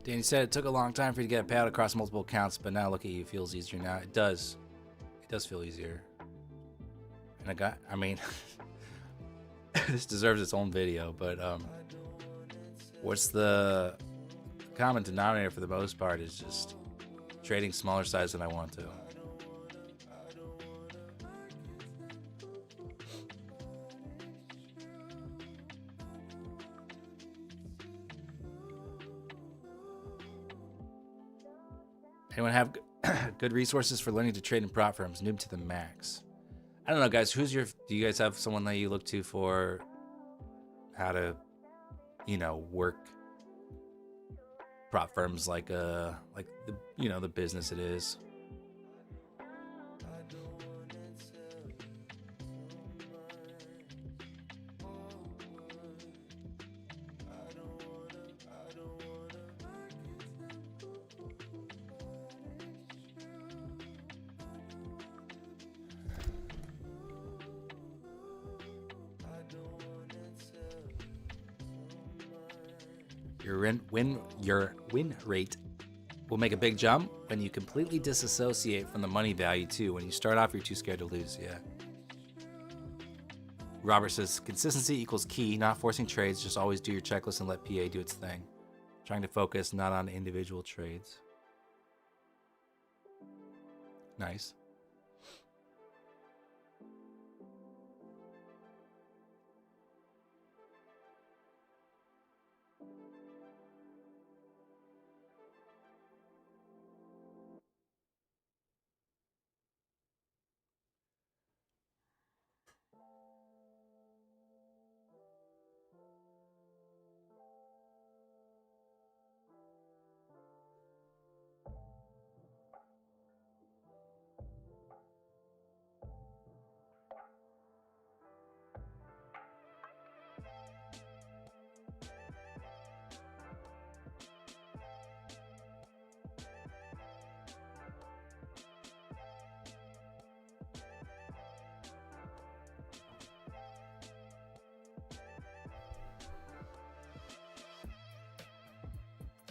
Danny said it took a long time for you to get a payout across multiple accounts, but now look at you, it feels easier now. It does. It does feel easier. And I mean, this deserves its own video, but what's the common denominator for the most part is just trading smaller size than I want to. Anyone have good resources for learning to trade in prop firms? Noob to the max. I don't know, guys. Do you guys have someone that you look to for how to, work prop firms like the the business it is? Your win rate will make a big jump when you completely disassociate from the money value too. When you start off, you're too scared to lose. Yeah. Robert says consistency equals key. Not forcing trades. Just always do your checklist and let PA do its thing. Trying to focus not on individual trades. Nice.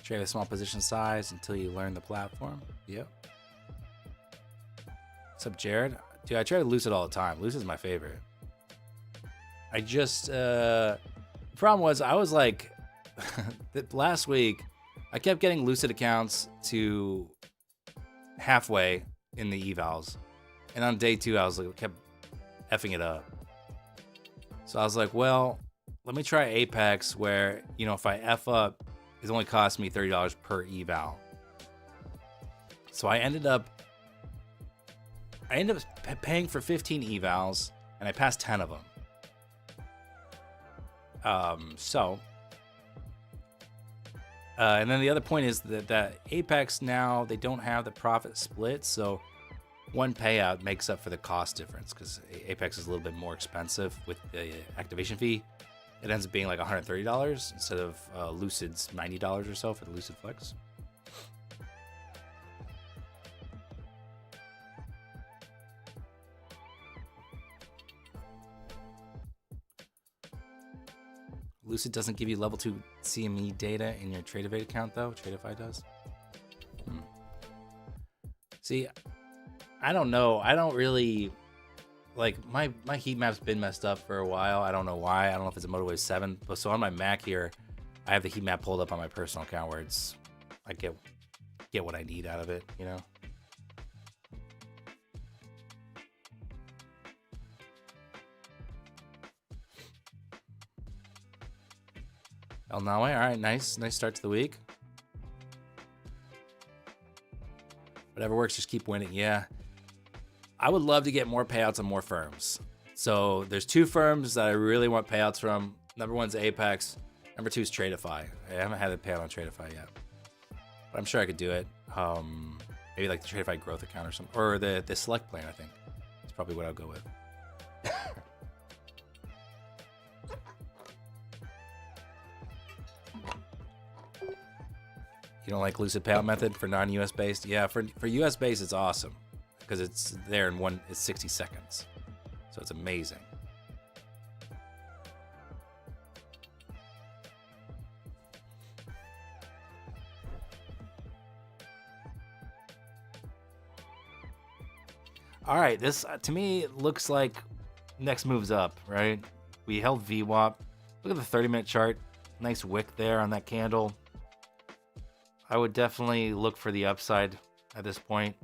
Trade a small position size until you learn the platform. Yep. What's up, Jared? Dude, I try to Lucid all the time. Lucid's my favorite. I just, the problem was I was like, last week, I kept getting Lucid accounts to halfway in the evals. And on day 2, I was like, kept effing it up. So I was like, well, let me try Apex where, if I F up, it only cost me $30 per eval. So I ended up paying for 15 evals, and I passed 10 of them. And then the other point is that Apex now, they don't have the profit split, so one payout makes up for the cost difference because Apex is a little bit more expensive with the activation fee. It ends up being like $130 instead of Lucid's $90 or so for the Lucid Flex. Lucid doesn't give you level 2 CME data in your Tradeovate account though. Tradeify does. See, I don't know. I don't really... Like, my heat map's been messed up for a while. I don't know why. I don't know if it's a MotoWave 7. But so on my Mac here, I have the heat map pulled up on my personal account where I get what I need out of it, El Nawe, all right, nice start to the week. Whatever works, just keep winning. Yeah. I would love to get more payouts on more firms. So there's 2 firms that I really want payouts from. Number 1's Apex. Number 2 is Tradeify. I haven't had a payout on Tradeify yet, but I'm sure I could do it. Maybe like the Tradeify growth account or something, or the select plan. I think that's probably what I'll go with. You don't like Lucid payout method for non-US based? Yeah, for US based, it's awesome. Because it's there in it's 60 seconds. So it's amazing. All right, this to me looks like next move's up, right? We held VWAP. Look at the 30-minute chart. Nice wick there on that candle. I would definitely look for the upside at this point.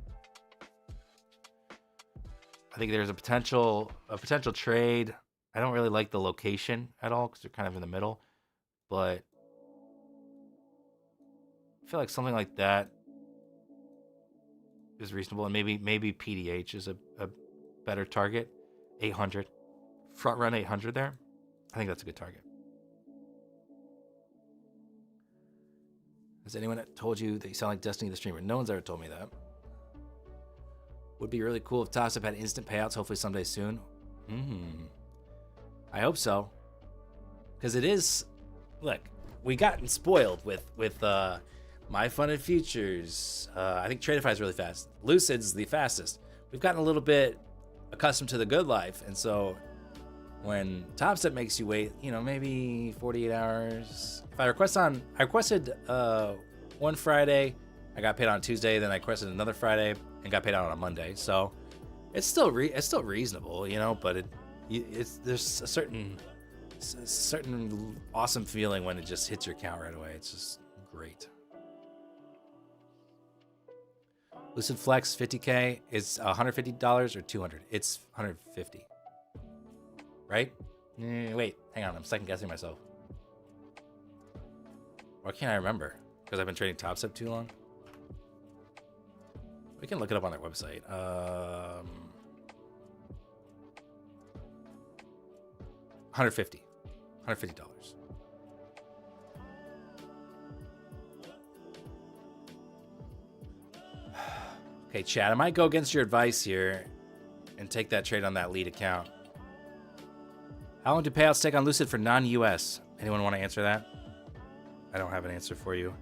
I think there's a potential trade. I don't really like the location at all because they're kind of in the middle, but I feel like something like that is reasonable, and maybe PDH is a better target. 800, front run 800 there. I think that's a good target. Has anyone told you that you sound like Destiny the streamer? No one's ever told me that. Would be really cool if Toss Up had instant payouts, hopefully someday soon. I hope so. Because it is... Look, we gotten spoiled with My Funded Futures. I think Tradeify is really fast. Lucid's the fastest. We've gotten a little bit accustomed to the good life, and so when Top Step makes you wait, maybe 48 hours. If I requested one Friday, I got paid on Tuesday, then I requested another Friday and got paid out on a Monday. So it's still reasonable, but there's a certain awesome feeling when it just hits your account right away. It's just great. Lucid Flex 50K is $150 or $200? It's $150. Right? Wait, hang on. I'm second guessing myself. Why can't I remember? Because I've been trading Top Step too long? We can look it up on their website. $150. Okay, chat. I might go against your advice here and take that trade on that lead account. How long do payouts take on Lucid for non-US? Anyone want to answer that? I don't have an answer for you.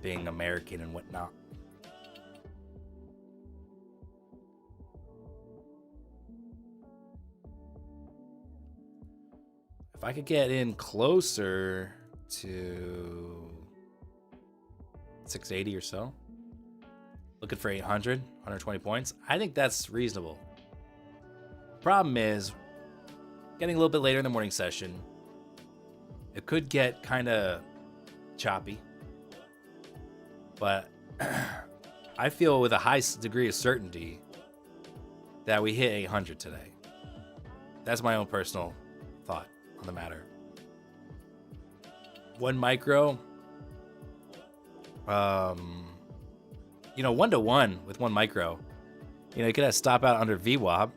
Being American and whatnot. If I could get in closer to 680 or so, looking for 800, 120 points, I think that's reasonable. Problem is, getting a little bit later in the morning session, it could get kind of choppy. But I feel with a high degree of certainty that we hit 800 today. That's my own personal thought on the matter. One micro, 1-to-1 with one micro. You could have stop out under VWAP,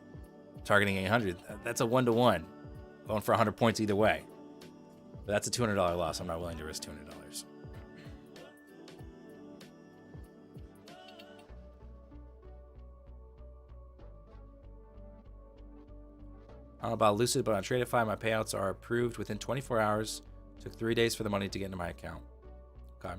targeting 800. That's a 1-to-1, going for 100 points either way. But that's a $200 loss. I'm not willing to risk $200. I don't know about Lucid, but on Tradeify, my payouts are approved within 24 hours. Took 3 days for the money to get into my account. Okay.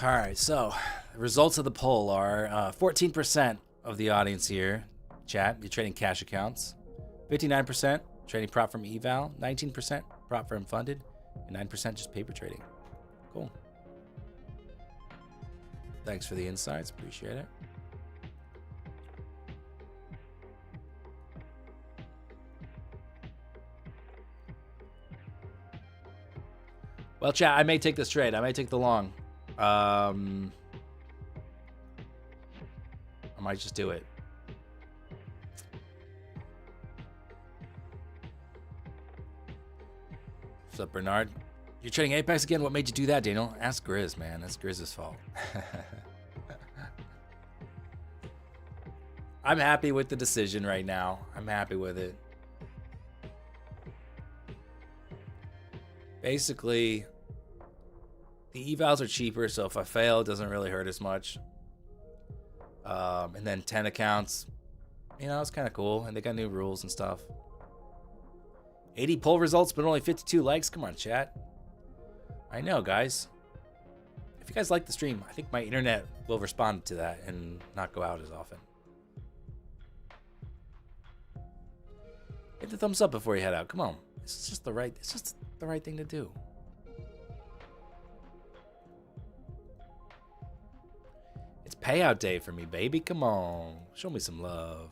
All right, so the results of the poll are 14% of the audience here, chat, you're trading cash accounts, 59% trading prop from eval, 19% prop from funded, and 9% just paper trading. Cool. Thanks for the insights, appreciate it. Well, chat, I may take this trade. I may take the long. I might just do it. What's up, Bernard? You're trading Apex again? What made you do that, Daniel? Ask Grizz, man. That's Grizz's fault. I'm happy with the decision right now. I'm happy with it. Basically, the evals are cheaper, so if I fail, it doesn't really hurt as much. And then 10 accounts, you know, it's kind of cool. And they got new rules and stuff. 80 poll results, but only 52 likes. Come on, chat. I know, guys. If you guys like the stream, I think my internet will respond to that and not go out as often. Hit the thumbs up before you head out. Come on. It's just the right thing to do. It's payout day for me, baby. Come on. Show me some love.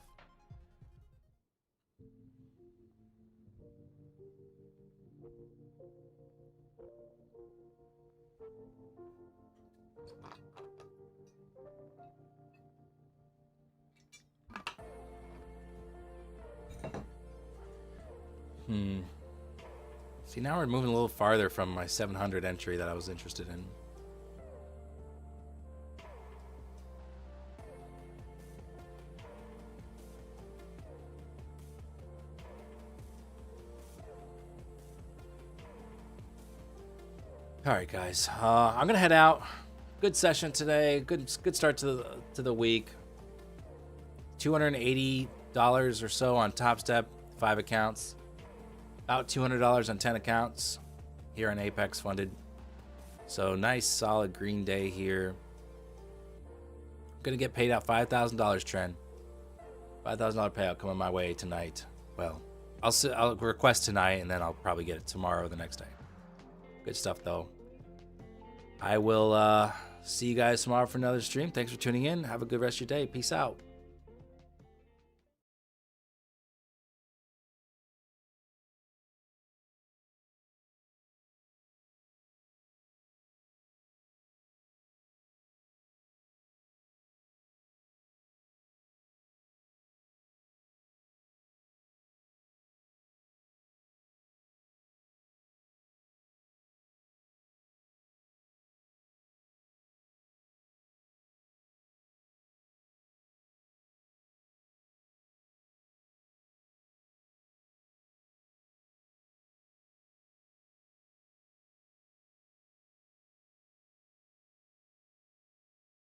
See, now we're moving a little farther from my 700 entry that I was interested in. All right, guys. I'm gonna head out. Good session today. Good start to the week. $280 or so on Top Step, 5 accounts. About $200 on 10 accounts here on Apex funded. So nice, solid green day here. I'm gonna get paid out $5,000, Trent. $5,000 payout coming my way tonight. Well, I'll request tonight, and then I'll probably get it tomorrow or the next day. Good stuff, though. I will see you guys tomorrow for another stream. Thanks for tuning in. Have a good rest of your day. Peace out.